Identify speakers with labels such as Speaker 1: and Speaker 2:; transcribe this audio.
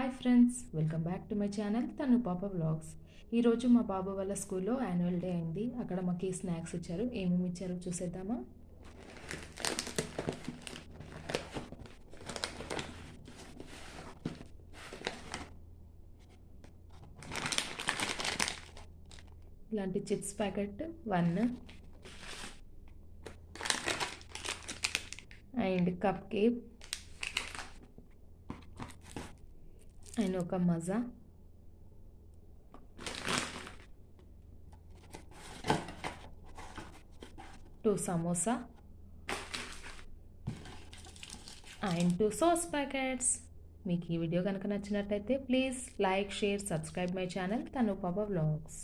Speaker 1: Hi friends, welcome back to my channel తను పాప vlogs. ఈరోజు మా బాబు వాళ్ళ స్కూల్లో యాన్యువల్ డే అయింది. అక్కడ మాకు స్నాక్స్ ఇచ్చారు. ఏమేమి ఇచ్చారో చూసేద్దామా. ఇలాంటి chips packet 1 and cup cake and ఒక మజా, two samosa and 2 sauce packets. మీకు ఈ వీడియో కనుక నచ్చినట్టయితే please like, share, subscribe my channel తను పాప వ్లాగ్స్.